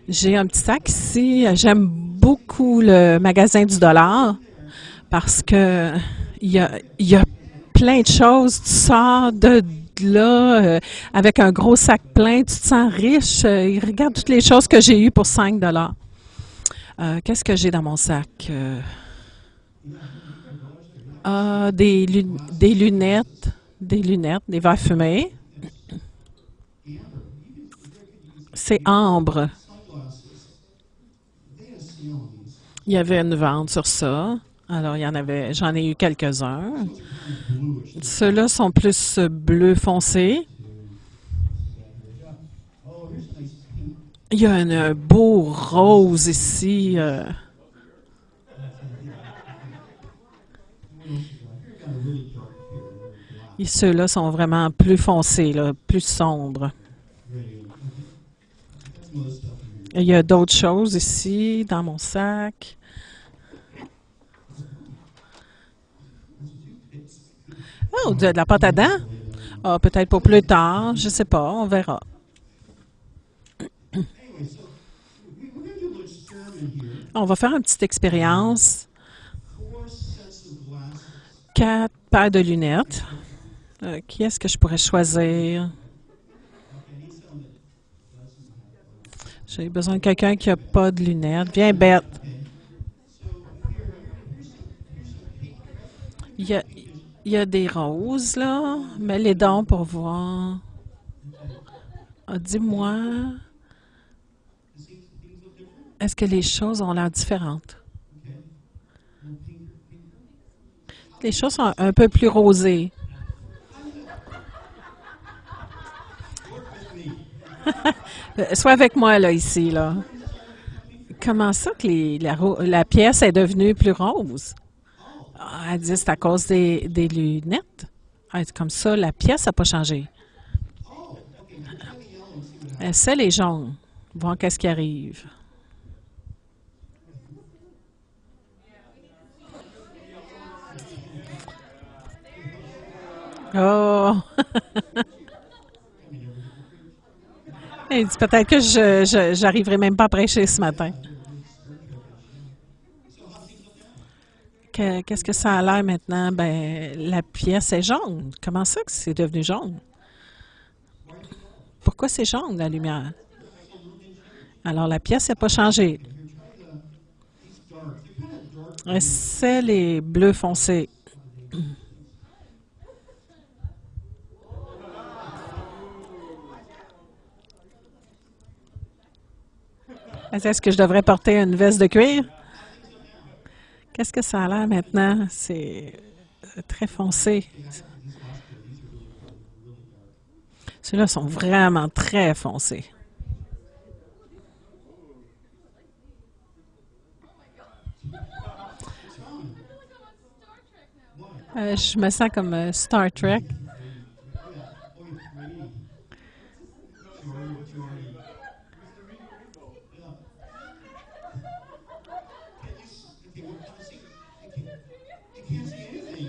J'ai un petit sac ici. J'aime beaucoup le magasin du dollar parce que il y a plein de choses. Tu sors de là avec un gros sac plein, tu te sens riche. Regarde toutes les choses que j'ai eues pour 5 dollars. Qu'est-ce que j'ai dans mon sac? Des lunettes, des verres fumés. C'est ambre. Il y avait une vente sur ça. Alors, j'en ai eu quelques-uns. Ceux-là sont plus bleu foncé. Il y a un beau rose ici. Et ceux-là sont vraiment plus foncés, là, plus sombres. Il y a d'autres choses ici dans mon sac. Oh, de la pâte à dents? Ah, peut-être pour plus tard. Je sais pas. On verra. On va faire une petite expérience. 4 paires de lunettes. Qui est-ce que je pourrais choisir? J'ai besoin de quelqu'un qui n'a pas de lunettes. Viens, bête. Il y a, il y a des roses, là. Mets les dents pour voir. Ah, dis-moi, est-ce que les choses ont l'air différentes? Les choses sont un peu plus rosées. Sois avec moi, là, ici, là. Comment ça que la pièce est devenue plus rose? Ah, elle dit c'est à cause des lunettes. Ah, c'est comme ça, la pièce n'a pas changé. Essaie les jaunes. Voir qu'est-ce qui arrive. Oh! Elle dit peut-être que j'arriverai même pas à prêcher ce matin. Qu'est-ce que ça a l'air maintenant? Ben, la pièce est jaune. Comment ça que c'est devenu jaune? Pourquoi c'est jaune, la lumière? Alors, la pièce n'a pas changé. C'est les bleus foncés. Est-ce que je devrais porter une veste de cuir? Qu'est-ce que ça a l'air maintenant? C'est très foncé. Ceux-là sont vraiment très foncés. Je me sens comme Star Trek.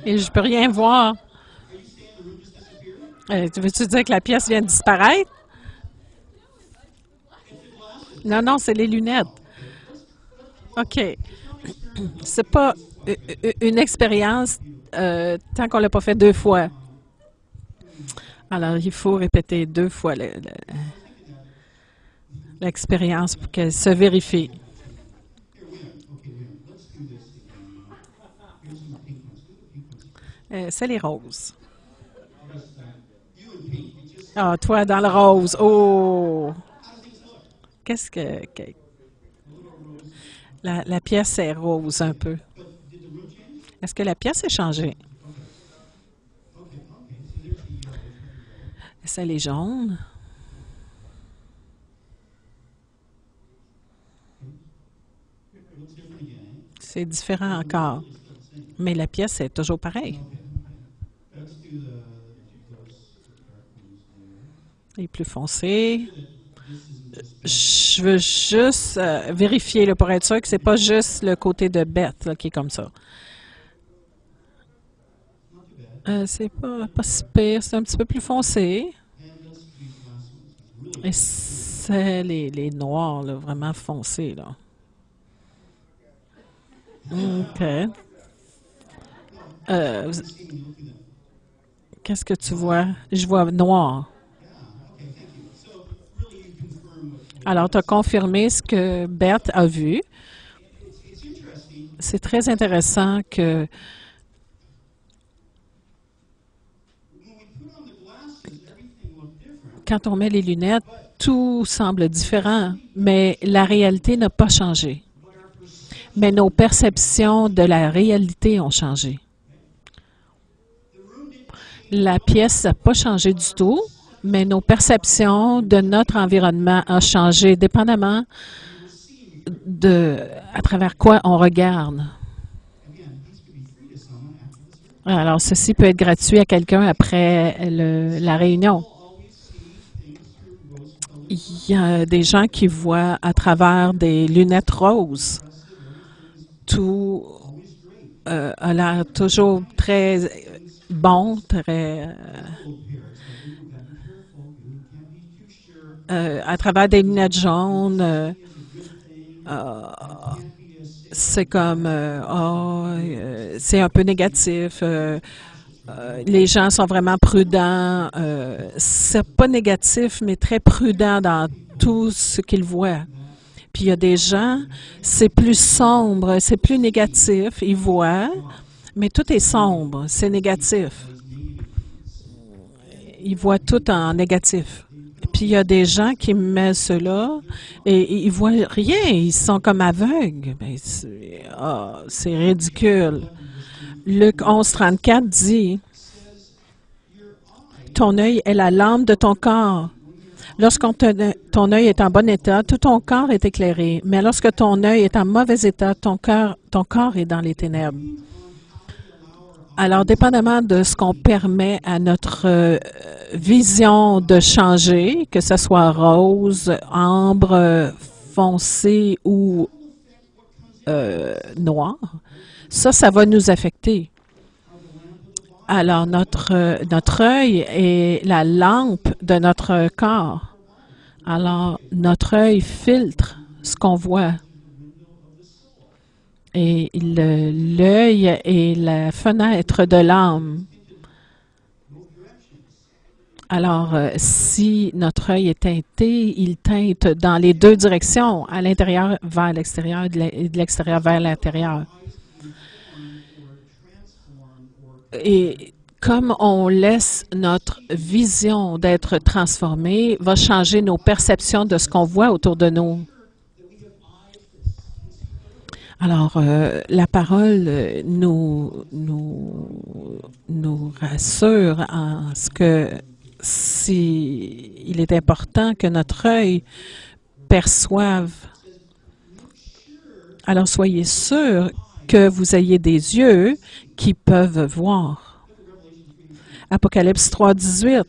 Et je peux rien voir. Veux-tu dire que la pièce vient de disparaître? Non, non, c'est les lunettes. OK. C'est pas une expérience tant qu'on l'a pas fait 2 fois. Alors, il faut répéter 2 fois l'expérience pour qu'elle se vérifie. C'est les roses. Ah, toi, dans le rose. Oh! Qu'est-ce que la pièce est rose un peu. Est-ce que la pièce est changée? C'est les jaunes. C'est différent encore. Mais la pièce est toujours pareille. Elle est plus foncée. Je veux juste vérifier là, pour être sûr que c'est pas juste le côté de bête là, qui est comme ça. C'est pas si pire, c'est un petit peu plus foncé. Et c'est les noirs, là, vraiment foncés, là. OK. Euh, Qu'est-ce que tu vois? Je vois noir. Alors, tu as confirmé ce que Bert a vu. C'est très intéressant que quand on met les lunettes, tout semble différent, mais la réalité n'a pas changé. Mais nos perceptions de la réalité ont changé. La pièce n'a pas changé du tout, mais nos perceptions de notre environnement ont changé dépendamment à travers quoi on regarde. Alors, ceci peut être gratuit à quelqu'un après la réunion. Il y a des gens qui voient à travers des lunettes roses. Tout a l'air toujours très bon, très à travers des lunettes jaunes. C'est comme c'est un peu négatif. Les gens sont vraiment prudents. C'est pas négatif, mais très prudent dans tout ce qu'ils voient. Puis il y a des gens, c'est plus sombre, c'est plus négatif. Ils voient, mais tout est sombre, c'est négatif. Ils voient tout en négatif. Puis il y a des gens qui mettent cela et ils voient rien, ils sont comme aveugles. Ben, c'est ridicule. Luc 11:34 dit, ton œil est la lampe de ton corps. Lorsque ton œil est en bon état, tout ton corps est éclairé. Mais lorsque ton œil est en mauvais état, ton corps est dans les ténèbres. Alors, dépendamment de ce qu'on permet à notre vision de changer, que ce soit rose, ambre, foncé ou noir, ça va nous affecter. Alors, notre œil est la lampe de notre corps. Alors, notre œil filtre ce qu'on voit. Et l'œil est la fenêtre de l'âme. Alors, si notre œil est teinté, il teinte dans les deux directions, à l'intérieur vers l'extérieur et de l'extérieur vers l'intérieur. Et comme on laisse notre vision d'être transformée, va changer nos perceptions de ce qu'on voit autour de nous. Alors, la parole nous rassure en ce que il est important que notre œil perçoive. Alors, soyez sûrs que vous ayez des yeux qui peuvent voir. Apocalypse 3:18.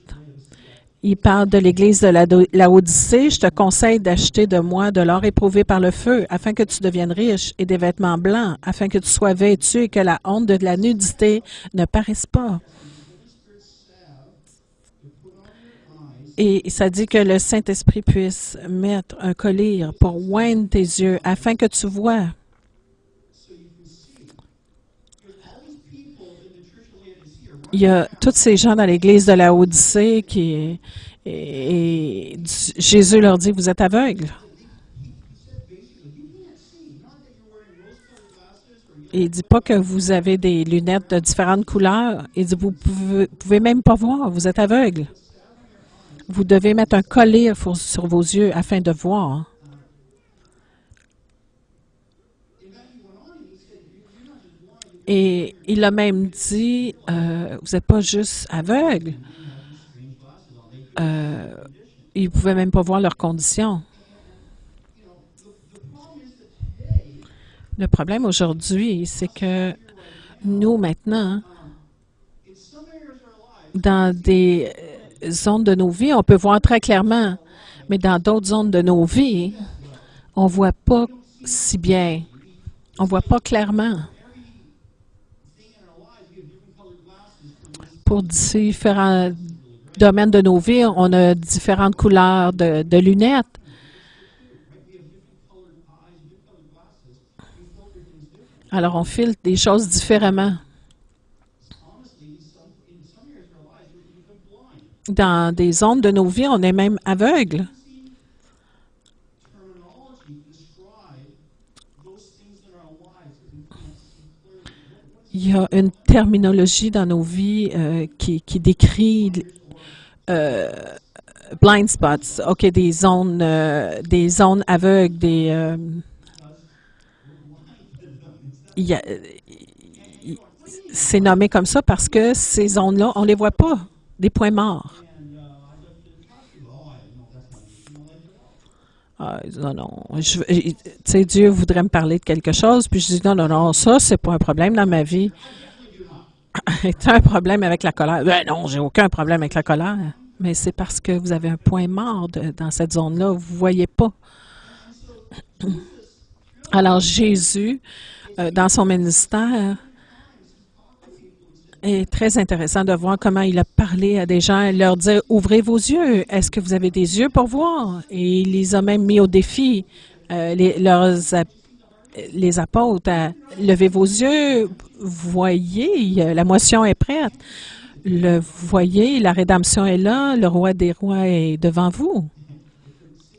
Il parle de l'Église de Laodicée. Je te conseille d'acheter de moi de l'or éprouvé par le feu, afin que tu deviennes riche, et des vêtements blancs, afin que tu sois vêtu et que la honte de la nudité ne paraisse pas. Et ça dit que le Saint-Esprit puisse mettre un collier pour oindre tes yeux, afin que tu vois. Il y a tous ces gens dans l'Église de Laodicée et Jésus leur dit, vous êtes aveugles. Et il ne dit pas que vous avez des lunettes de différentes couleurs. Il dit, vous pouvez même pas voir, vous êtes aveugles. Vous devez mettre un collier sur vos yeux afin de voir. Et il a même dit, vous n'êtes pas juste aveugle. Ils ne pouvaient même pas voir leurs conditions. Le problème aujourd'hui, c'est que nous, maintenant, dans des zones de nos vies, on peut voir très clairement, mais dans d'autres zones de nos vies, on ne voit pas si bien. On ne voit pas clairement. Pour différents domaines de nos vies, on a différentes couleurs de lunettes. Alors, on filtre des choses différemment. Dans des zones de nos vies, on est même aveugle. Il y a une terminologie dans nos vies qui décrit blind spots, OK, des zones aveugles, c'est nommé comme ça parce que ces zones-là, on ne les voit pas, des points morts. Ah, non, non. Tu sais, Dieu voudrait me parler de quelque chose, puis je dis non, non, non, ça, c'est pas un problème dans ma vie. C'est un problème avec la colère. Ben non, j'ai aucun problème avec la colère. Mais c'est parce que vous avez un point mort dans cette zone-là. Vous ne voyez pas. Alors, Jésus, dans son ministère, est très intéressant de voir comment il a parlé à des gens et leur dire « Ouvrez vos yeux. Est-ce que vous avez des yeux pour voir? » Et il les a même mis au défi, les apôtres, à « Levez vos yeux. Voyez, la moisson est prête. Voyez, la rédemption est là. Le roi des rois est devant vous. »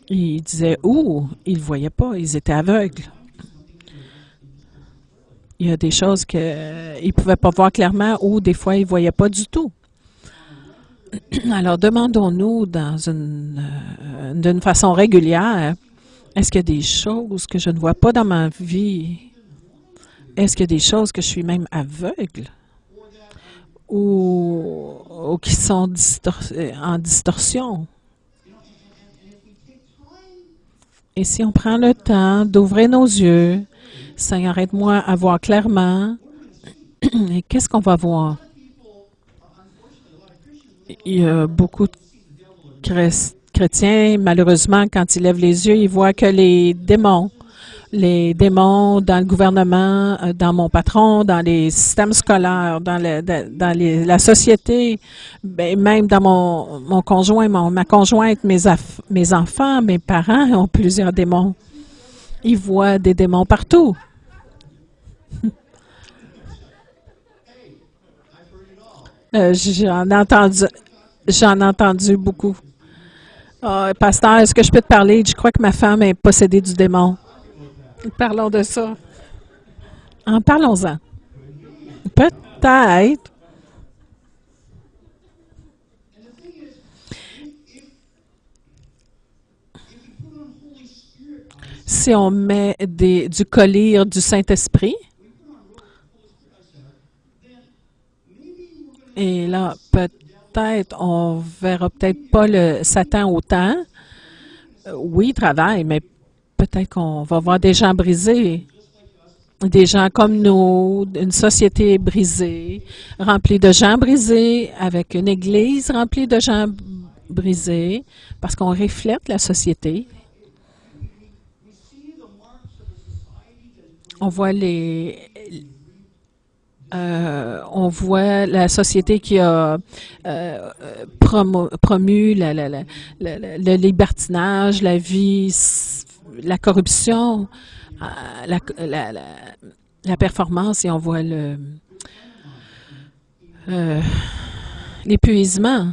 Ils disaient « Où? » Ils ne voyaient pas. Ils étaient aveugles. Il y a des choses qu'ils ne pouvaient pas voir clairement ou des fois, ils ne voyaient pas du tout. Alors, demandons-nous d'une façon régulière, est-ce qu'il y a des choses que je ne vois pas dans ma vie? Est-ce qu'il y a des choses que je suis même aveugle? Ou qui sont en distorsion? Et si on prend le temps d'ouvrir nos yeux, Seigneur, aide-moi à voir clairement. Et qu'est-ce qu'on va voir? Il y a beaucoup de chrétiens, malheureusement, quand ils lèvent les yeux, ils voient que les démons dans le gouvernement, dans mon patron, dans les systèmes scolaires, dans la société, même dans mon conjoint, ma conjointe, mes enfants, mes parents ont plusieurs démons. Ils voient des démons partout. J'en ai entendu beaucoup. Pasteur, est-ce que je peux te parler? Je crois que ma femme est possédée du démon. Parlons de ça. Parlons-en. Peut-être. Si on met du collyre du Saint-Esprit, et là, peut-être, on verra peut-être pas le Satan autant. Oui, il travaille, mais peut-être qu'on va voir des gens brisés. Des gens comme nous, une société brisée, remplie de gens brisés, avec une église remplie de gens brisés, parce qu'on reflète la société. On voit la société qui a promu le libertinage, la vie, la corruption, la performance, et on voit l'épuisement.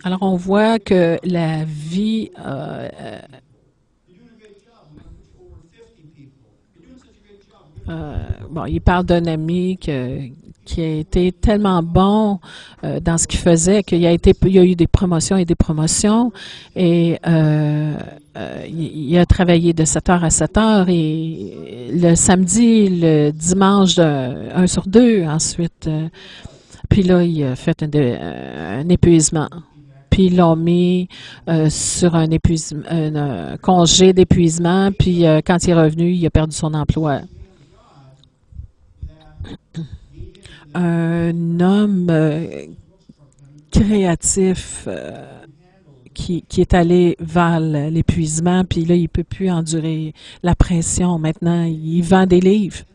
Alors, on voit que la vie il parle d'un ami qui a été tellement bon dans ce qu'il faisait qu'il y a eu des promotions et des promotions. Et il a travaillé de 7 heures à 7 heures et le samedi, le dimanche, 1 sur 2 ensuite. Puis là, il a fait un épuisement. Puis ils l'ont mis sur un congé d'épuisement. Puis quand il est revenu, il a perdu son emploi. Un homme créatif qui est allé vers l'épuisement, puis là, il ne peut plus endurer la pression. Maintenant, il vend des livres.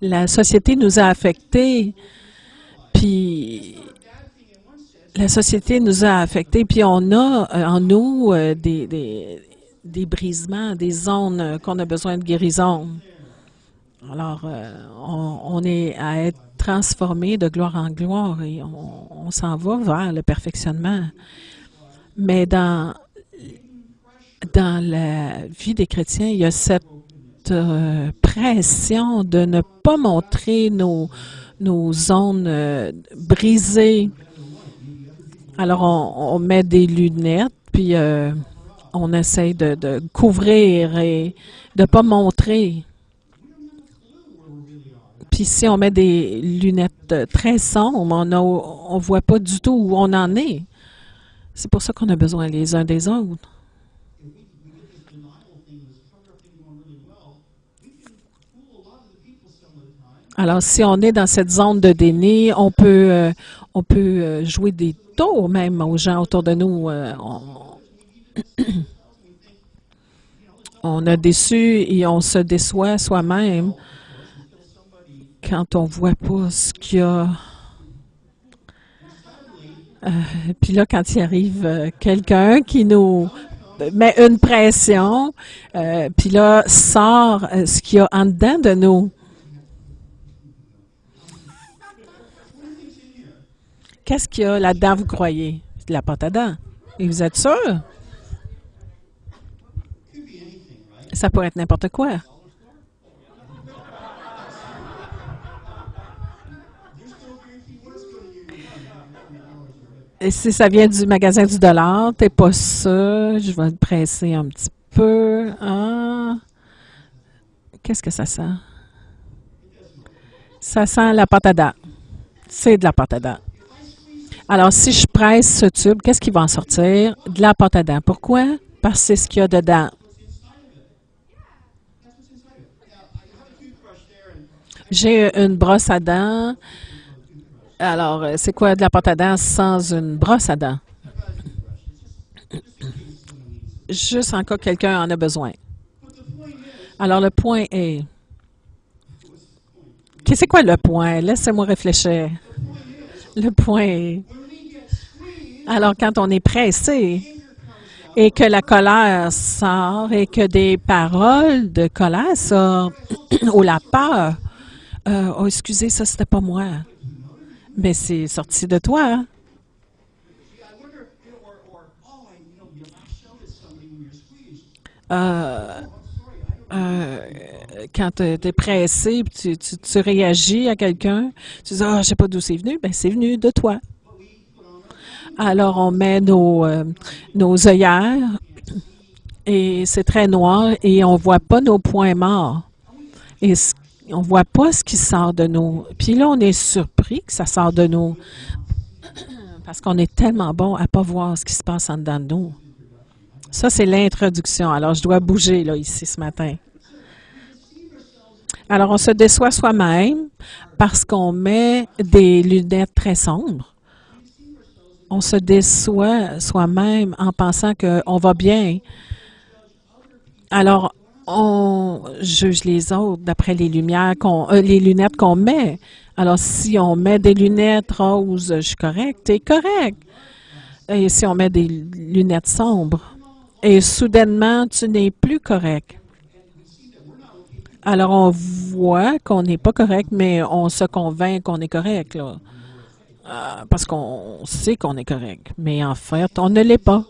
La société nous a affectés, puis la société nous a affectés, puis on a en nous des brisements, des zones qu'on a besoin de guérison. Alors, on est à être transformé de gloire en gloire et on s'en va vers le perfectionnement. Mais dans la vie des chrétiens, il y a cette pression de ne pas montrer nos zones brisées. Alors, on met des lunettes, puis on essaye de couvrir et de ne pas montrer. Puis si on met des lunettes très sombres, on ne voit pas du tout où on en est. C'est pour ça qu'on a besoin les uns des autres. Alors, si on est dans cette zone de déni, on peut jouer des tours même aux gens autour de nous. On a déçu et on se déçoit soi-même quand on voit pas ce qu'il y a. Puis là, quand il arrive quelqu'un qui nous met une pression, puis là, sort ce qu'il y a en dedans de nous. Qu'est-ce qu'il y a là-dedans, vous croyez? C'est de la pâte à dents. Et vous êtes sûr? Ça pourrait être n'importe quoi. Et si ça vient du magasin du dollar, t'es pas sûr. Je vais le presser un petit peu. Ah. Qu'est-ce que ça sent? Ça sent la pâte à dents. C'est de la pâte à dents. Alors, si je presse ce tube, qu'est-ce qui va en sortir? De la pâte à dents. Pourquoi? Parce que c'est ce qu'il y a dedans. J'ai une brosse à dents. Alors, c'est quoi de la pâte à dents sans une brosse à dents? Juste en cas que quelqu'un en a besoin. Alors, le point est... C'est quoi le point? Laissez-moi réfléchir. Le point est... Alors, quand on est pressé et que la colère sort et que des paroles de colère sortent ou la peur, oh, excusez, ça, c'était pas moi. Mais c'est sorti de toi. Quand tu es pressé, tu réagis à quelqu'un, tu dis, ah, je sais pas d'où c'est venu. Ben, c'est venu de toi. Alors, on met nos œillères et c'est très noir et on voit pas nos points morts. Et on voit pas ce qui sort de nous. Puis là, on est surpris que ça sort de nous parce qu'on est tellement bon à pas voir ce qui se passe en dedans de nous. Ça, c'est l'introduction. Alors, je dois bouger là ici ce matin. Alors, on se déçoit soi-même parce qu'on met des lunettes très sombres. On se déçoit soi-même en pensant qu'on va bien. Alors, on juge les autres d'après les lumières les lunettes qu'on met. Alors, si on met des lunettes roses, je suis correct, t'es correct. Et si on met des lunettes sombres, et soudainement, tu n'es plus correct. Alors, on voit qu'on n'est pas correct, mais on se convainc qu'on est correct, là. Parce qu'on sait qu'on est correct. Mais en fait, on ne l'est pas.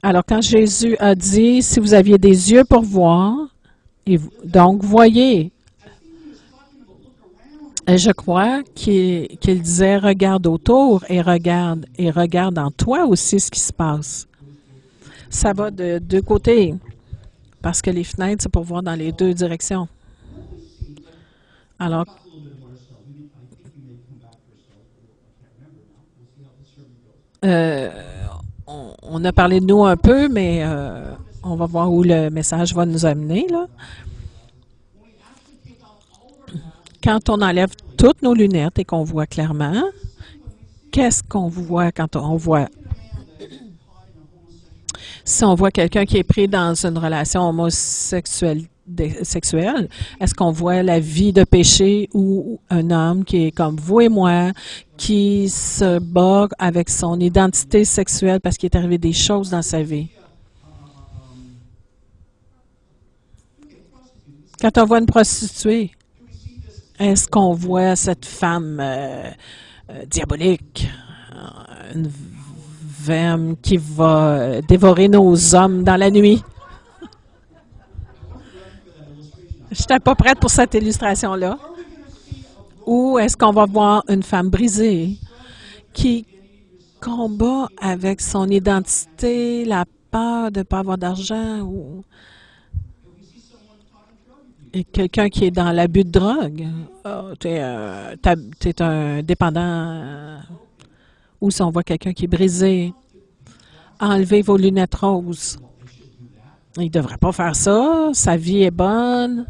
Alors, quand Jésus a dit, si vous aviez des yeux pour voir, et donc voyez. Et je crois qu'il disait, regarde autour et regarde en toi aussi ce qui se passe. Ça va de deux côtés, parce que les fenêtres, c'est pour voir dans les deux directions. Alors, on a parlé de nous un peu, mais on va voir où le message va nous amener, là. Quand on enlève toutes nos lunettes et qu'on voit clairement, qu'est-ce qu'on voit quand on voit? Si on voit quelqu'un qui est pris dans une relation homosexuelle, sexuelle? Est-ce qu'on voit la vie de péché ou un homme qui est comme vous et moi, qui se bat avec son identité sexuelle parce qu'il est arrivé des choses dans sa vie? Quand on voit une prostituée, est-ce qu'on voit cette femme diabolique, une femme qui va dévorer nos hommes dans la nuit? Je n'étais pas prête pour cette illustration-là. Ou est-ce qu'on va voir une femme brisée qui combat avec son identité, la peur de ne pas avoir d'argent ou et quelqu'un qui est dans l'abus de drogue? Oh, tu es un dépendant. Ou si on voit quelqu'un qui est brisé, enlevez vos lunettes roses. Il ne devrait pas faire ça. Sa vie est bonne.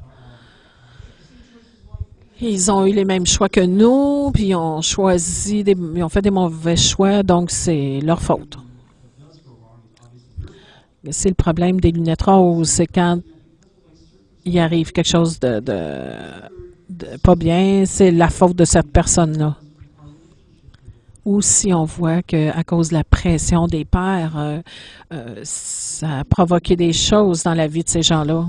Ils ont eu les mêmes choix que nous, puis ils ont ils ont fait des mauvais choix, donc c'est leur faute. C'est le problème des lunettes roses, c'est quand il arrive quelque chose de pas bien, c'est la faute de cette personne-là. Ou si on voit qu'à cause de la pression des pères, ça a provoqué des choses dans la vie de ces gens-là.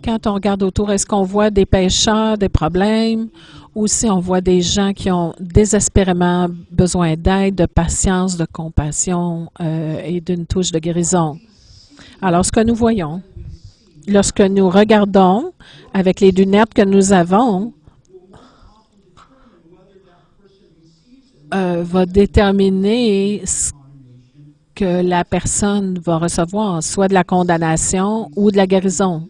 Quand on regarde autour, est-ce qu'on voit des pécheurs, des problèmes, ou si on voit des gens qui ont désespérément besoin d'aide, de patience, de compassion et d'une touche de guérison? Alors, ce que nous voyons, lorsque nous regardons avec les lunettes que nous avons, va déterminer ce que la personne va recevoir, soit de la condamnation ou de la guérison.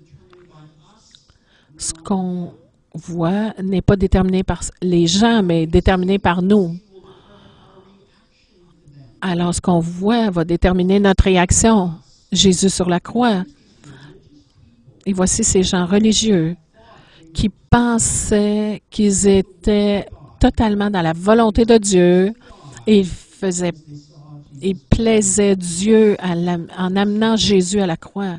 Ce qu'on voit n'est pas déterminé par les gens, mais déterminé par nous. Alors, ce qu'on voit va déterminer notre réaction. Jésus sur la croix. Et voici ces gens religieux qui pensaient qu'ils étaient totalement dans la volonté de Dieu et ils plaisaient Dieu en amenant Jésus à la croix.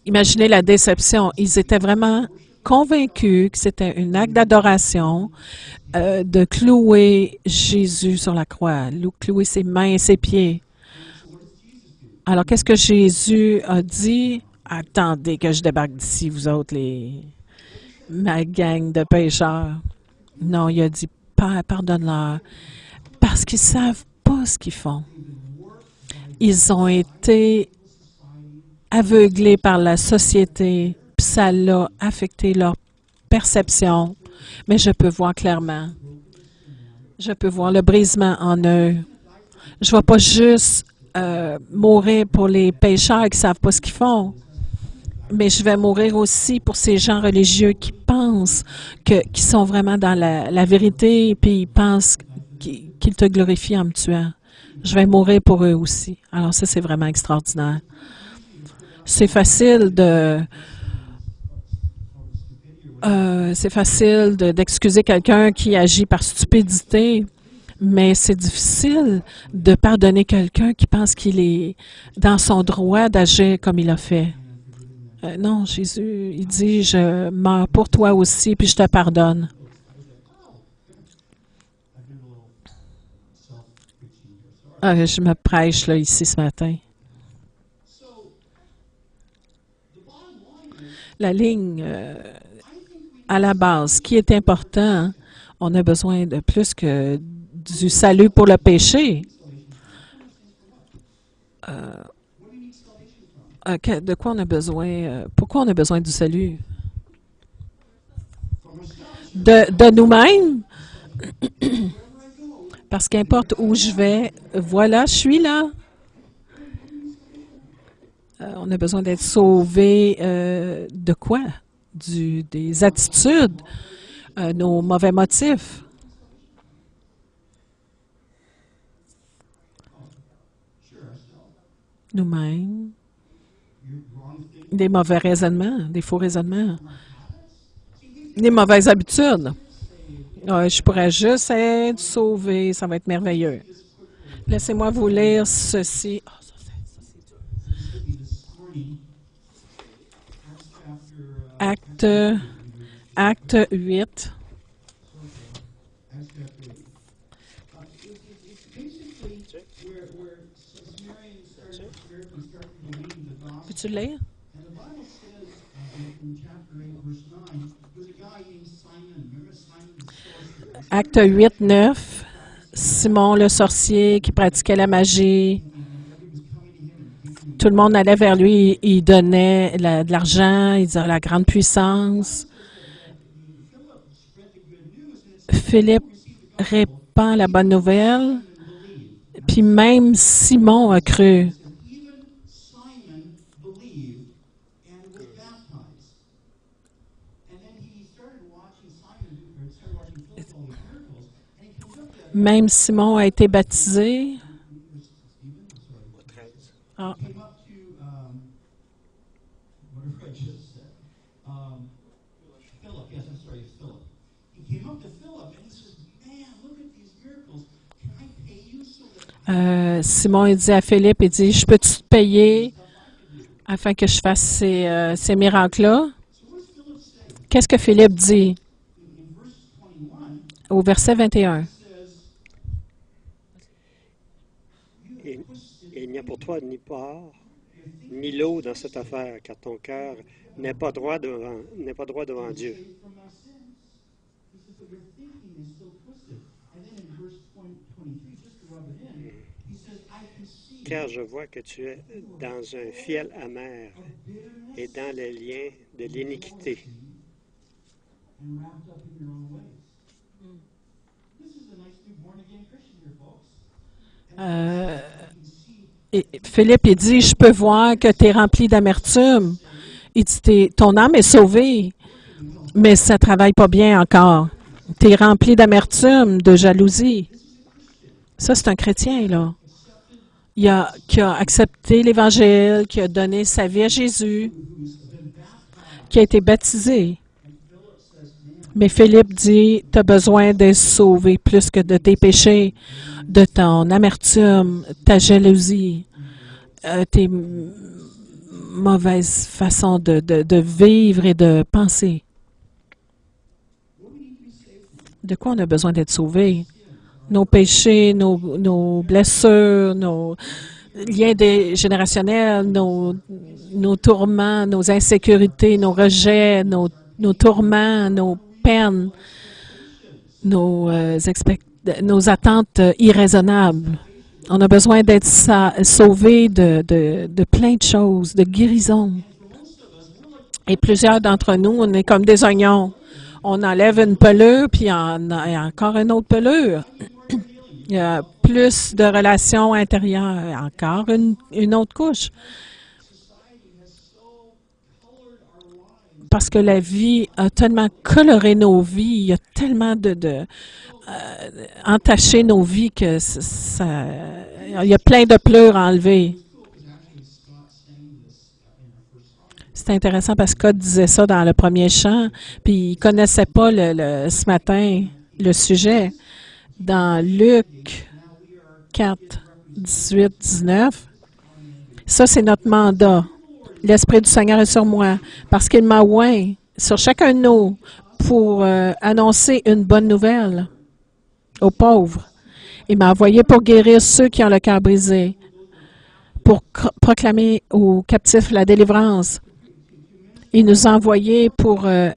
Imaginez la déception. Ils étaient vraiment convaincus que c'était un acte d'adoration de clouer Jésus sur la croix, clouer ses mains et ses pieds. Alors, qu'est-ce que Jésus a dit? Attendez que je débarque d'ici, vous autres, ma gang de pécheurs. Non, il a dit, Père, pardonne-leur, parce qu'ils ne savent pas ce qu'ils font. Ils ont été aveuglés par la société, puis ça l'a affecté leur perception. Mais je peux voir clairement. Je peux voir le brisement en eux. Je ne vais pas juste mourir pour les pécheurs qui ne savent pas ce qu'ils font, mais je vais mourir aussi pour ces gens religieux qui pensent qu'ils sont vraiment dans la vérité, puis ils pensent qu'ils te glorifient en me tuant. Je vais mourir pour eux aussi. Alors ça, c'est vraiment extraordinaire. C'est facile d'excuser quelqu'un qui agit par stupidité, mais c'est difficile de pardonner quelqu'un qui pense qu'il est dans son droit d'agir comme il a fait. Non, Jésus, il dit, je meurs pour toi aussi, puis je te pardonne. Je me prêche là, ici ce matin. La ligne à la base, ce qui est important, on a besoin de plus que du salut pour le péché. De quoi on a besoin? Pourquoi on a besoin du salut? De nous-mêmes? Parce qu'importe où je vais, voilà, je suis là. On a besoin d'être sauvé de quoi? Des attitudes, nos mauvais motifs. Nous-mêmes. Des mauvais raisonnements, des faux raisonnements. Des mauvaises habitudes. Je pourrais juste être sauvé, ça va être merveilleux. Laissez-moi vous lire ceci. Acte, acte 8. Peux-tu le lire? Acte 8, 9. Simon le sorcier qui pratiquait la magie. Tout le monde allait vers lui, il donnait de l'argent, il disait la grande puissance. Philippe répand la bonne nouvelle, puis même Simon a cru. Même Simon a été baptisé. Ah. Simon il dit à Philippe, il dit, je peux-tu te payer afin que je fasse ces miracles-là? Qu'est-ce que Philippe dit au verset 21? Il n'y a pour toi ni part, ni lot dans cette affaire, car ton cœur n'est pas droit devant Dieu. Car je vois que tu es dans un fiel amer et dans les liens de l'iniquité. Philippe, il dit, je peux voir que tu es rempli d'amertume. Il dit, ton âme est sauvée, mais ça ne travaille pas bien encore. Tu es rempli d'amertume, de jalousie. Ça, c'est un chrétien, là. Qui a accepté l'Évangile, qui a donné sa vie à Jésus, qui a été baptisé. Mais Philippe dit, tu as besoin d'être sauvé plus que de tes péchés, de ton amertume, ta jalousie, tes mauvaises façons de vivre et de penser. De quoi on a besoin d'être sauvé? Nos péchés, nos blessures, nos liens générationnels, nos tourments, nos insécurités, nos rejets, nos tourments, nos peines, nos attentes irraisonnables. On a besoin d'être sauvé de plein de choses, de guérison. Et plusieurs d'entre nous, on est comme des oignons. On enlève une pelure, puis il y a encore une autre pelure. Il y a plus de relations intérieures, encore une autre couche. Parce que la vie a tellement coloré nos vies, il y a tellement entaché nos vies que il y a plein de pleurs à enlever. C'est intéressant parce que Scott disait ça dans le premier chant, puis il ne connaissait pas ce matin le sujet. Dans Luc 4, 18, 19, ça c'est notre mandat. L'Esprit du Seigneur est sur moi parce qu'il m'a oint sur chacun de nous pour annoncer une bonne nouvelle aux pauvres. Il m'a envoyé pour guérir ceux qui ont le cœur brisé, pour proclamer aux captifs la délivrance. Il nous a envoyés pour faire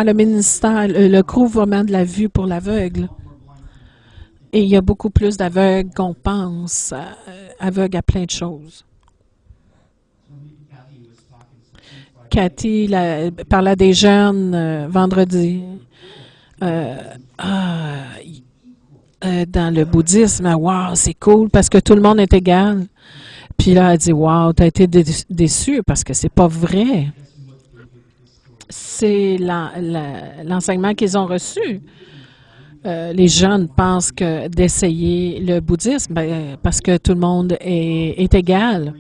le ministère, le couvrement de la vue pour l'aveugle. Et il y a beaucoup plus d'aveugles qu'on pense, aveugles à plein de choses. Cathy parlait des jeunes vendredi. Dans le bouddhisme, wow, c'est cool parce que tout le monde est égal. Puis là, elle dit, wow, tu as été déçu parce que c'est pas vrai. C'est l'enseignement qu'ils ont reçu. Les jeunes pensent que d'essayer le bouddhisme, parce que tout le monde est égal.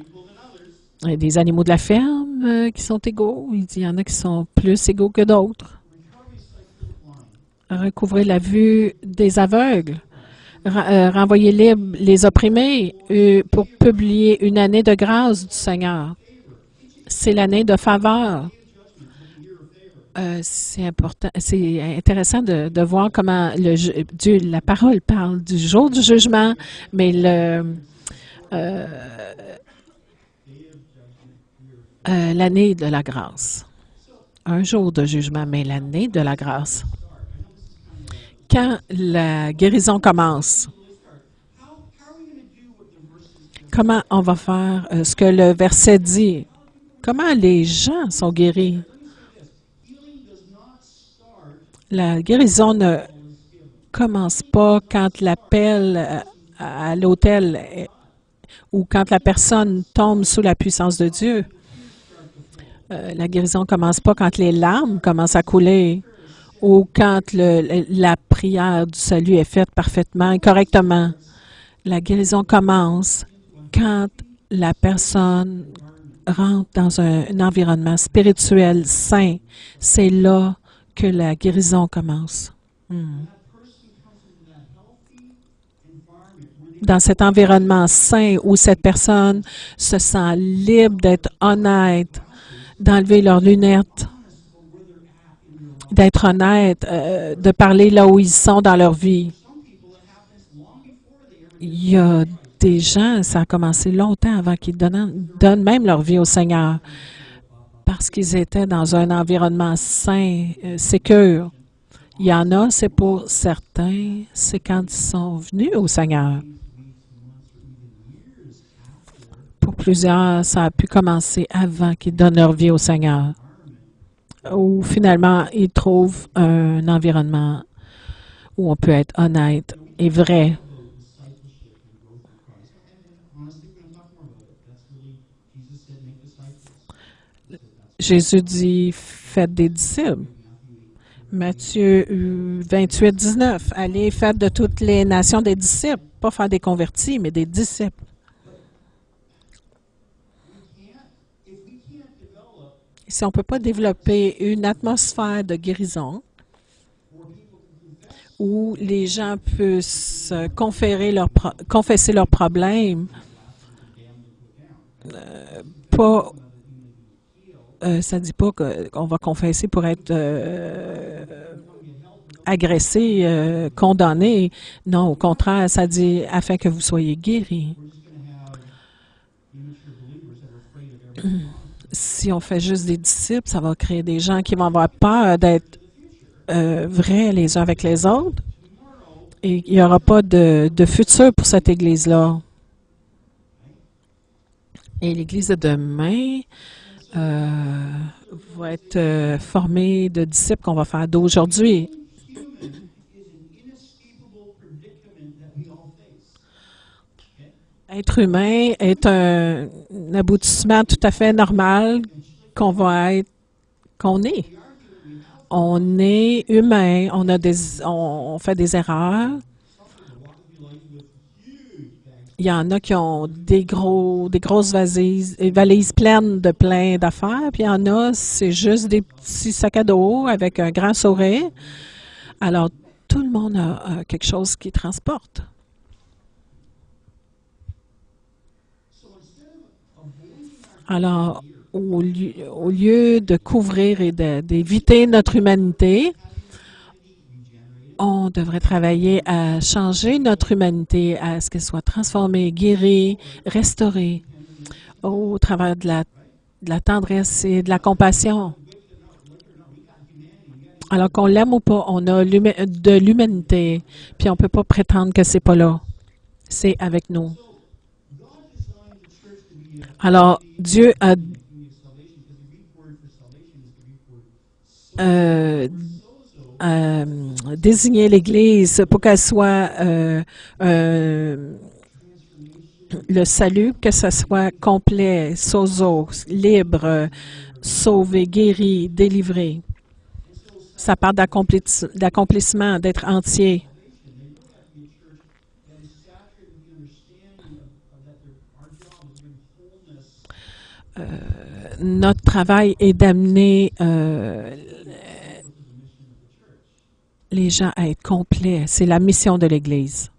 Il y a des animaux de la ferme qui sont égaux. Il y en a qui sont plus égaux que d'autres. Recouvrer la vue des aveugles. Renvoyer libres les opprimés pour publier une année de grâce du Seigneur. C'est l'année de faveur. C'est important, c'est intéressant de voir comment Dieu, la parole parle du jour du jugement, mais l'année de la grâce. Un jour de jugement, mais l'année de la grâce. Quand la guérison commence, comment on va faire ce que le verset dit? Comment les gens sont guéris? La guérison ne commence pas quand l'appel à l'autel ou quand la personne tombe sous la puissance de Dieu. La guérison ne commence pas quand les larmes commencent à couler ou quand la prière du salut est faite parfaitement et correctement. La guérison commence quand la personne rentre dans un environnement spirituel sain. C'est là que la guérison commence. Dans cet environnement sain où cette personne se sent libre d'être honnête, d'enlever leurs lunettes, d'être honnête, de parler là où ils sont dans leur vie. Il y a des gens, ça a commencé longtemps avant qu'ils donnent même leur vie au Seigneur parce qu'ils étaient dans un environnement sain, sécure. Il y en a, c'est pour certains, c'est quand ils sont venus au Seigneur. Pour plusieurs, ça a pu commencer avant qu'ils donnent leur vie au Seigneur. Ou finalement, ils trouvent un environnement où on peut être honnête et vrai. Jésus dit, faites des disciples. Matthieu 28, 19. Allez, faites de toutes les nations des disciples. Pas faire des convertis, mais des disciples. Si on ne peut pas développer une atmosphère de guérison où les gens puissent confesser leurs problèmes, ça ne dit pas qu'on va confesser pour être agressé, condamné. Non, au contraire, ça dit afin que vous soyez guéris. Si on fait juste des disciples, ça va créer des gens qui vont avoir peur d'être vrais les uns avec les autres. Et il n'y aura pas de futur pour cette Église-là. Et l'Église de demain va être formée de disciples qu'on va faire d'aujourd'hui. Être humain est un aboutissement tout à fait normal qu'on est. On est humain, on fait des erreurs. Il y en a qui ont des grosses valises pleines de plein d'affaires, puis il y en a, c'est juste des petits sacs à dos avec un grand sourire. Alors, tout le monde a quelque chose qui transporte. Alors, au lieu de couvrir et d'éviter notre humanité, on devrait travailler à changer notre humanité, à ce qu'elle soit transformée, guérie, restaurée au travers de la tendresse et de la compassion. Alors qu'on l'aime ou pas, on a de l'humanité, puis on ne peut pas prétendre que c'est pas là. C'est avec nous. Alors, Dieu a désigné l'Église pour qu'elle soit le salut, que ce soit complet, sozo, libre, sauvé, guéri, délivré. Ça parle d'accomplissement, d'être entier. Notre travail est d'amener les gens à être complets. C'est la mission de l'Église.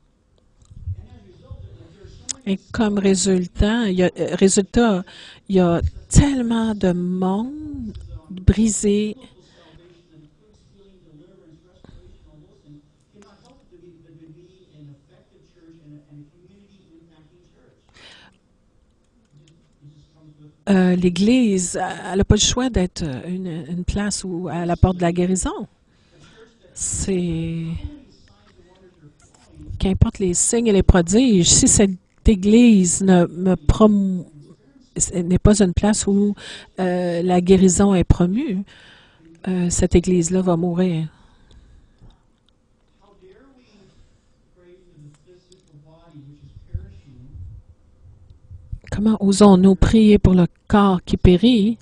Et comme résultat, il y a tellement de monde brisé L'Église, elle n'a pas le choix d'être une place où elle apporte de la guérison. C'est qu'importe les signes et les prodiges, si cette Église n'est pas une place où la guérison est promue, cette Église-là va mourir. Comment osons-nous prier pour le corps qui périt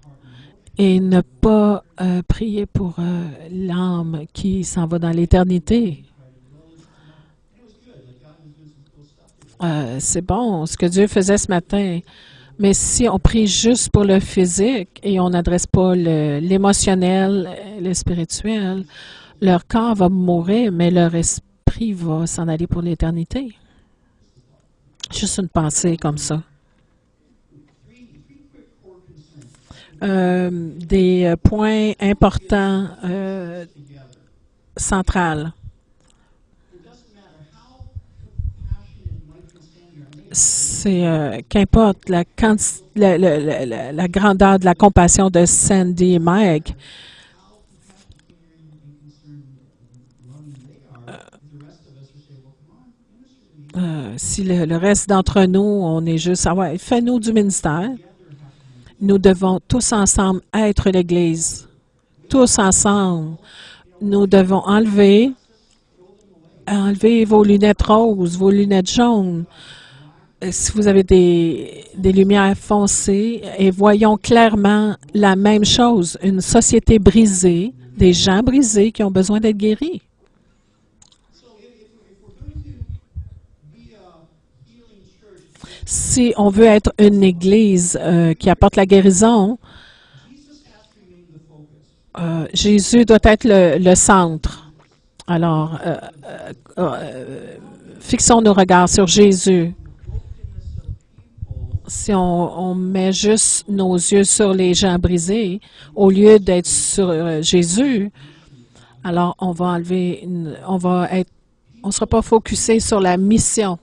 et ne pas prier pour l'âme qui s'en va dans l'éternité? C'est bon ce que Dieu faisait ce matin, mais si on prie juste pour le physique et on n'adresse pas l'émotionnel, le spirituel, leur corps va mourir, mais leur esprit va s'en aller pour l'éternité. Juste une pensée comme ça. Des points importants centrales. C'est qu'importe la grandeur de la compassion de Sandy et Mike, si le reste d'entre nous, on est juste, ah ouais, fais-nous du ministère. Nous devons tous ensemble être l'Église. Tous ensemble. Nous devons enlever vos lunettes roses, vos lunettes jaunes. Si vous avez des lumières foncées, et voyons clairement la même chose. Une société brisée, des gens brisés qui ont besoin d'être guéris. Si on veut être une Église qui apporte la guérison, Jésus doit être le centre. Alors, fixons nos regards sur Jésus. Si on met juste nos yeux sur les gens brisés, au lieu d'être sur Jésus, alors on va enlever, on ne sera pas focusé sur la mission.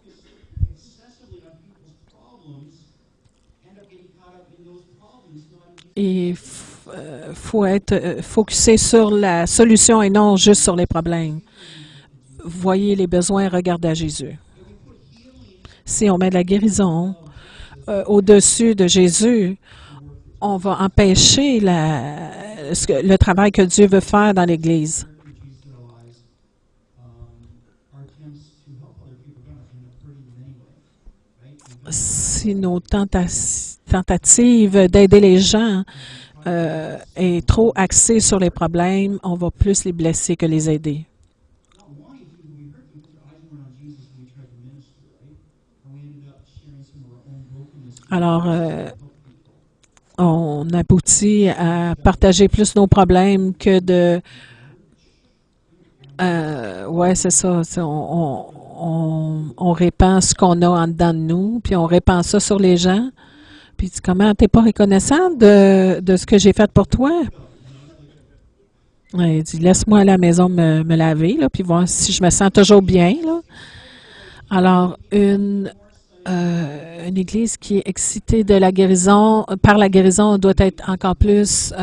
Il faut être focusé sur la solution et non juste sur les problèmes. Voyez les besoins, regardez à Jésus. Si on met de la guérison au-dessus de Jésus, on va empêcher le travail que Dieu veut faire dans l'Église. Si nos tentatives d'aider les gens est trop axée sur les problèmes, on va plus les blesser que les aider. Alors, on aboutit à partager plus nos problèmes que de... ouais, c'est ça. On répand ce qu'on a en dedans de nous, puis on répand ça sur les gens. Puis tu dis, comment, t'es pas reconnaissant de ce que j'ai fait pour toi? Ouais, il dit, laisse-moi à la maison me laver, là, puis voir si je me sens toujours bien, là. Alors, une Église qui est excitée de la guérison, par la guérison, doit être encore plus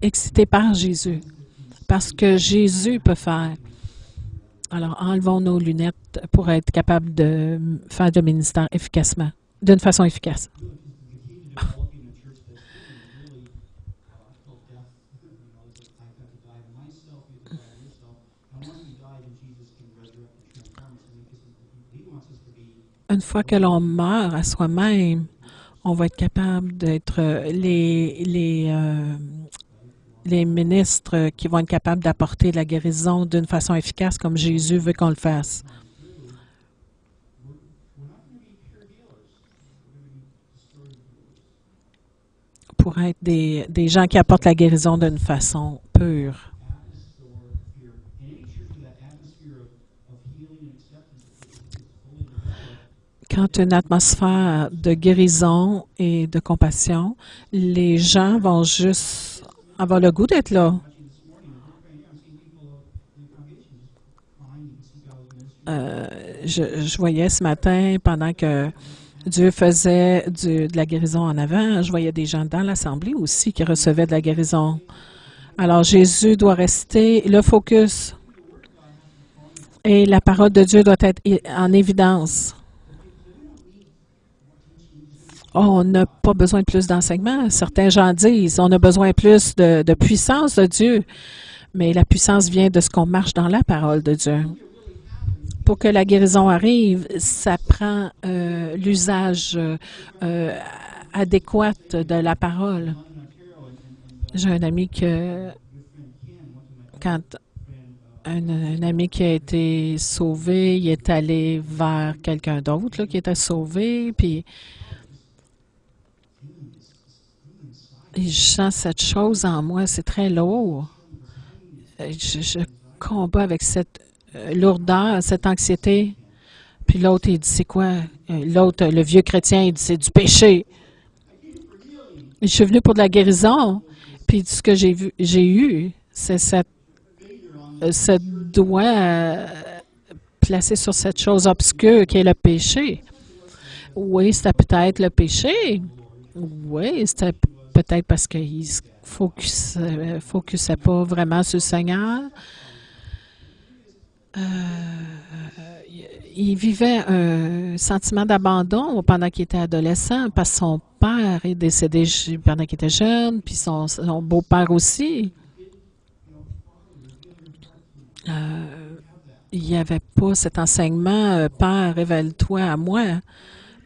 excitée par Jésus. Parce que Jésus peut faire. Alors, enlevons nos lunettes pour être capables de faire le ministère efficacement, d'une façon efficace. Une fois que l'on meurt à soi-même, on va être capable d'être les ministres qui vont être capables d'apporter la guérison d'une façon efficace comme Jésus veut qu'on le fasse. Pour être des gens qui apportent la guérison d'une façon pure. Quand une atmosphère de guérison et de compassion, les gens vont juste avoir le goût d'être là. Je voyais ce matin, pendant que Dieu faisait de la guérison en avant, je voyais des gens dans l'Assemblée aussi qui recevaient de la guérison. Alors, Jésus doit rester le focus et la parole de Dieu doit être en évidence. Oh, on n'a pas besoin de plus d'enseignement. Certains gens disent on a besoin plus de puissance de Dieu, mais la puissance vient de ce qu'on marche dans la parole de Dieu. Pour que la guérison arrive, ça prend l'usage adéquat de la parole. J'ai un ami quand un ami qui a été sauvé, il est allé vers quelqu'un d'autre qui était sauvé, puis je sens cette chose en moi, c'est très lourd. Je combats avec cette lourdeur, cette anxiété. Puis l'autre, il dit, c'est quoi? L'autre, le vieux chrétien, il dit, c'est du péché. Je suis venu pour de la guérison. Puis ce que j'ai eu, c'est ce doigt placé sur cette chose obscure qui est le péché. Oui, c'était peut-être le péché. Oui, c'était peut-être parce qu'il ne focusait pas vraiment sur le Seigneur. Il vivait un sentiment d'abandon pendant qu'il était adolescent parce que son père est décédé pendant qu'il était jeune, puis son beau-père aussi. Il n'y avait pas cet enseignement « Père, révèle-toi à moi »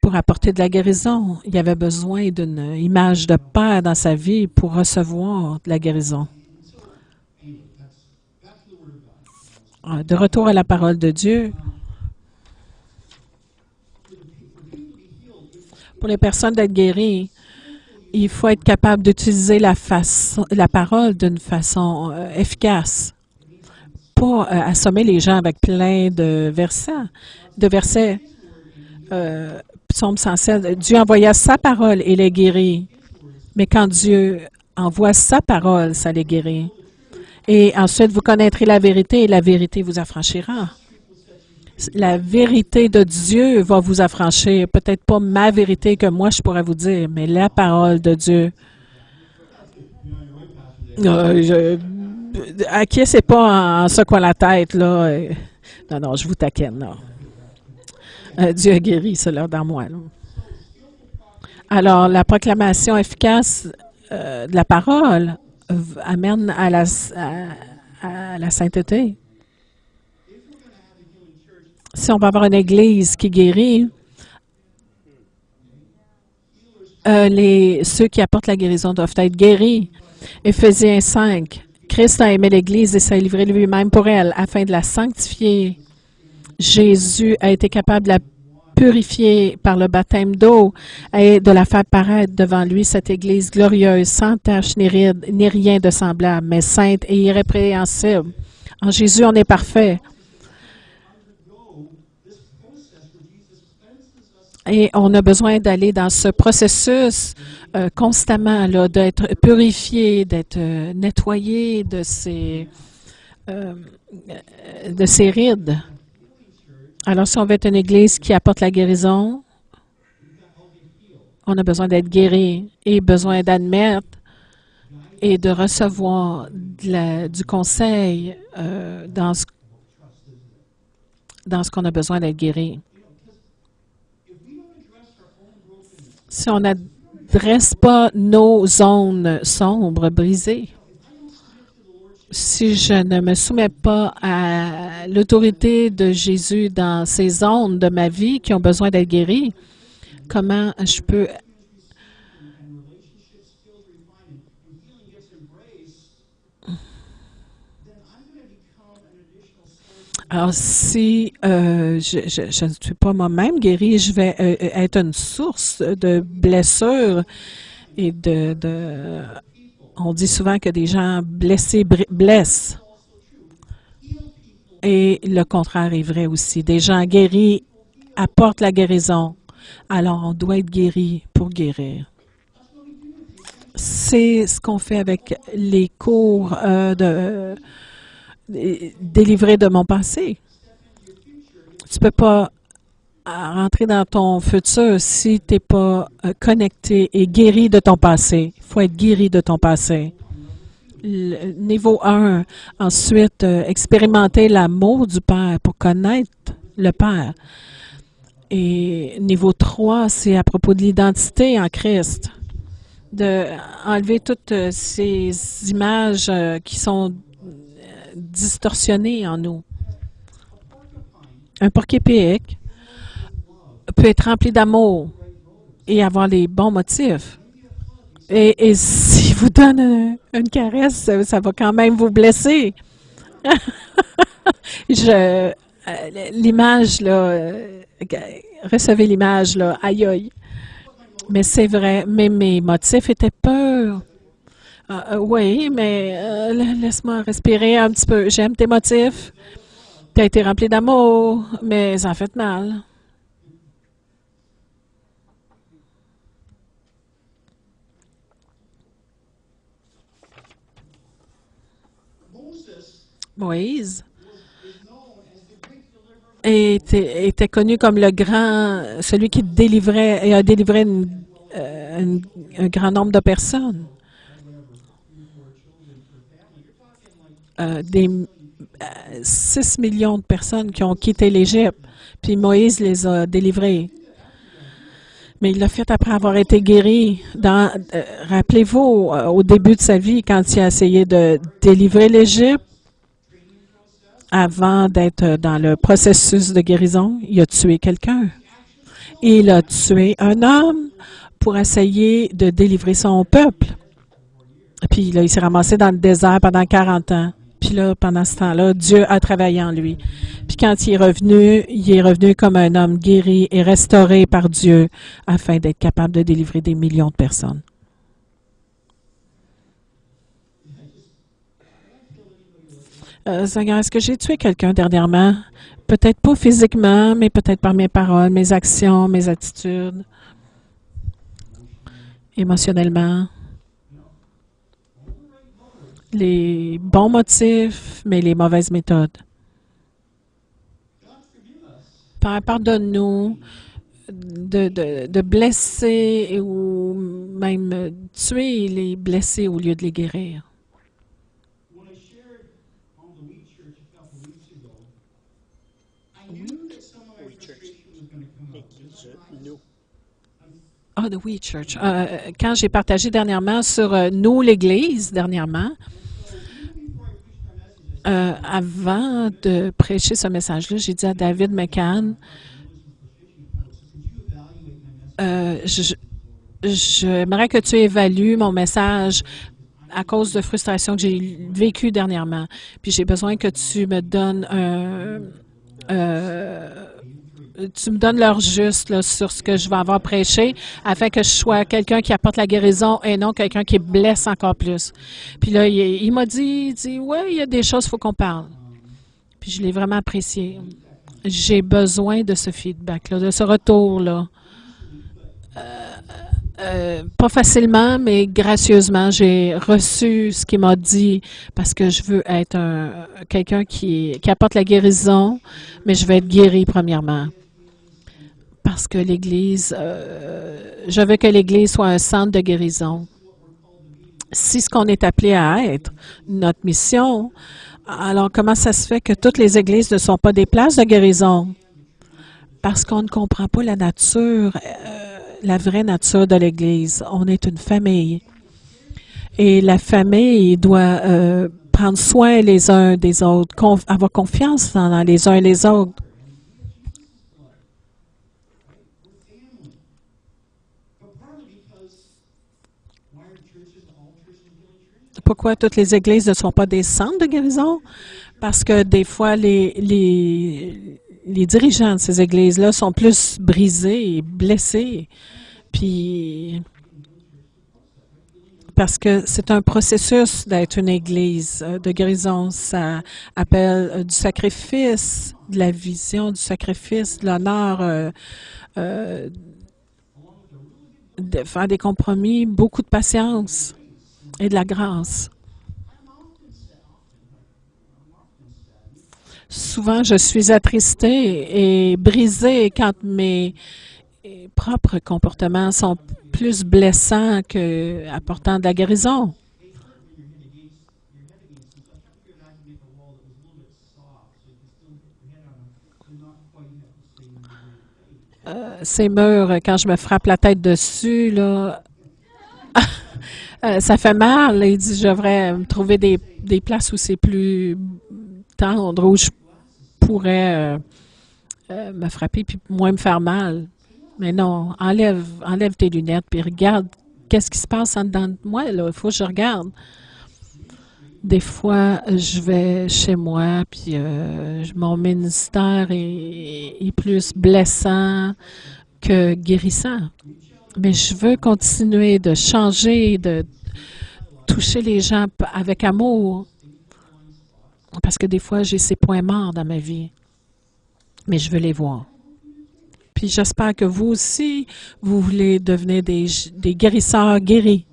pour apporter de la guérison. Il avait besoin d'une image de Père dans sa vie pour recevoir de la guérison. De retour à la parole de Dieu. Pour les personnes d'être guéries, il faut être capable d'utiliser la parole d'une façon efficace. Pas assommer les gens avec plein de versets. Psaume 107, Dieu envoya sa parole et les guérit. Mais quand Dieu envoie sa parole, ça les guérit. Et ensuite, vous connaîtrez la vérité et la vérité vous affranchira. La vérité de Dieu va vous affranchir. Peut-être pas ma vérité que moi je pourrais vous dire, mais la parole de Dieu. Acquiescez pas en secouant la tête, là. Non, je vous taquine, là. Dieu a guéri cela dans moi, là. Alors, la proclamation efficace de la parole amène à la sainteté. Si on va avoir une église qui guérit, ceux qui apportent la guérison doivent être guéris. Éphésiens 5. Christ a aimé l'Église et s'est livré lui-même pour elle afin de la sanctifier. Jésus a été capable de la purifier par le baptême d'eau et de la faire paraître devant lui cette Église glorieuse, sans tache ni ride, ni rien de semblable, mais sainte et irrépréhensible. En Jésus, on est parfait. Et on a besoin d'aller dans ce processus constamment, là, d'être purifié, d'être nettoyé de ces rides. Alors, si on veut être une Église qui apporte la guérison, on a besoin d'être guéri et besoin d'admettre et de recevoir du conseil dans ce qu'on a besoin d'être guéri. Si on n'adresse pas nos zones sombres, brisées, si je ne me soumets pas à l'autorité de Jésus dans ces zones de ma vie qui ont besoin d'être guéries, comment je peux... Alors, si je ne suis pas moi-même guérie, je vais être une source de blessures et on dit souvent que des gens blessés blessent. Et le contraire est vrai aussi. Des gens guéris apportent la guérison. Alors, on doit être guéri pour guérir. C'est ce qu'on fait avec les cours délivrés de mon passé. Tu peux pas rentrer dans ton futur si tu n'es pas connecté et guéri de ton passé. Il faut être guéri de ton passé. Niveau 1, ensuite, expérimenter l'amour du Père pour connaître le Père. Et niveau 3, c'est à propos de l'identité en Christ. De enlever toutes ces images qui sont distorsionnées en nous. Un porc-épic peut être rempli d'amour et avoir les bons motifs. Et s'il vous donne une caresse, ça va quand même vous blesser. L'image, là, recevez l'image, là, aïe aïe. Mais c'est vrai, mais mes motifs étaient peurs. Oui, mais laisse-moi respirer un petit peu. J'aime tes motifs. Tu as été rempli d'amour, mais ça fait mal. Moïse était connu comme le grand, celui qui délivrait et a délivré un grand nombre de personnes. Des 6 millions de personnes qui ont quitté l'Égypte, puis Moïse les a délivrés. Mais il l'a fait après avoir été guéri. Rappelez-vous, au début de sa vie, quand il a essayé de délivrer l'Égypte, avant d'être dans le processus de guérison, il a tué quelqu'un. Il a tué un homme pour essayer de délivrer son peuple. Puis là, il s'est ramassé dans le désert pendant 40 ans. Puis là, pendant ce temps-là, Dieu a travaillé en lui. Puis quand il est revenu comme un homme guéri et restauré par Dieu afin d'être capable de délivrer des millions de personnes. Seigneur, est-ce que j'ai tué quelqu'un dernièrement? Peut-être pas physiquement, mais peut-être par mes paroles, mes actions, mes attitudes, émotionnellement. Les bons motifs, mais les mauvaises méthodes. Père, pardonne-nous de blesser ou même tuer les blessés au lieu de les guérir. Ah, The We Church. Quand j'ai partagé dernièrement sur nous, l'Église, avant de prêcher ce message-là, j'ai dit à David McCann, j'aimerais que tu évalues mon message à cause de frustration que j'ai vécue dernièrement. Puis j'ai besoin que tu me donnes tu me donnes l'heure juste là, sur ce que je vais avoir prêché afin que je sois quelqu'un qui apporte la guérison et non quelqu'un qui blesse encore plus. Puis là, il m'a dit, ouais, il y a des choses, il faut qu'on parle. Puis je l'ai vraiment apprécié. J'ai besoin de ce feedback-là, de ce retour-là. Pas facilement, mais gracieusement, j'ai reçu ce qu'il m'a dit parce que je veux être quelqu'un qui apporte la guérison, mais je veux être guéri premièrement. Parce que l'Église, je veux que l'Église soit un centre de guérison. Si ce qu'on est appelé à être, notre mission, alors comment ça se fait que toutes les églises ne sont pas des places de guérison? Parce qu'on ne comprend pas la nature, la vraie nature de l'Église. On est une famille. Et la famille doit prendre soin les uns des autres, avoir confiance dans les uns et les autres. Pourquoi toutes les églises ne sont pas des centres de guérison? Parce que des fois, les dirigeants de ces églises-là sont plus brisés et blessés. Puis, parce que c'est un processus d'être une église de guérison. Ça appelle du sacrifice, de la vision du sacrifice, de l'honneur, de faire des compromis, beaucoup de patience et de la grâce. Souvent, je suis attristée et brisée quand mes propres comportements sont plus blessants qu'apportant de la guérison. Ces murs, quand je me frappe la tête dessus, là, ça fait mal. Il dit, je devrais me trouver des places où c'est plus tendre, où je pourrais me frapper puis moins me faire mal. Mais non, enlève tes lunettes puis regarde qu'est-ce qui se passe en dedans de moi, là. Il faut que je regarde. Des fois, je vais chez moi, puis mon ministère est plus blessant que guérissant. Mais je veux continuer de changer, de toucher les gens avec amour. Parce que des fois, j'ai ces points morts dans ma vie. Mais je veux les voir. Puis j'espère que vous aussi, vous voulez devenir des guérisseurs guéris.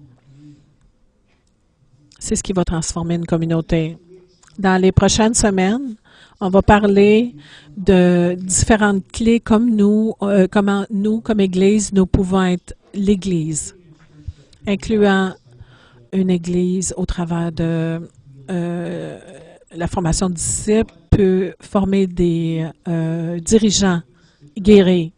C'est ce qui va transformer une communauté. Dans les prochaines semaines, on va parler de différentes clés comme comment nous, comme Église, nous pouvons être l'Église, incluant une Église au travers de la formation de disciples, peut former des dirigeants guéris.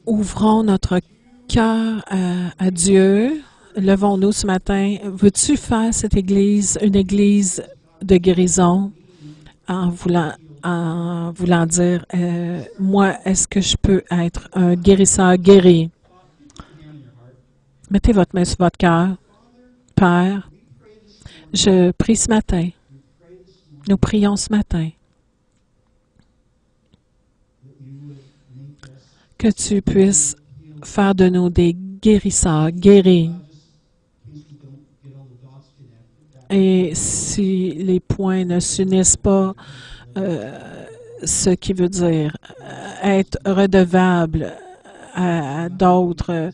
Ouvrons notre cœur à Dieu. Levons-nous ce matin. Veux-tu faire cette Église une Église de guérison en voulant dire, moi, est-ce que je peux être un guérisseur guéri? Mettez votre main sur votre cœur. Père, je prie ce matin. Nous prions ce matin. Que tu puisses faire de nous des guérisseurs guéris. Et si les points ne s'unissent pas, ce qui veut dire être redevable à d'autres,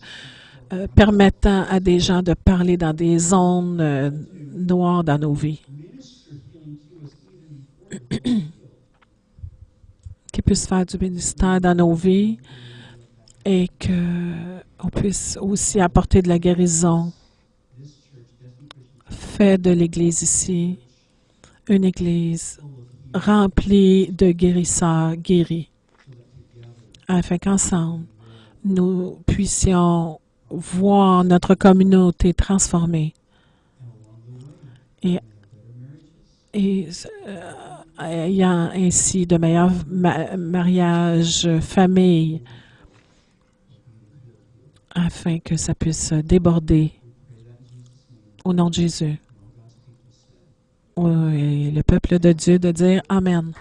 permettant à des gens de parler dans des zones noires dans nos vies. Qu'ils puissent faire du ministère dans nos vies et qu'on puisse aussi apporter de la guérison. Fais de l'Église ici une Église remplie de guérisseurs guéris, afin qu'ensemble, nous puissions voir notre communauté transformée et ayant ainsi de meilleurs mariages, familles, afin que ça puisse déborder au nom de Jésus. Et le peuple de Dieu de dire Amen.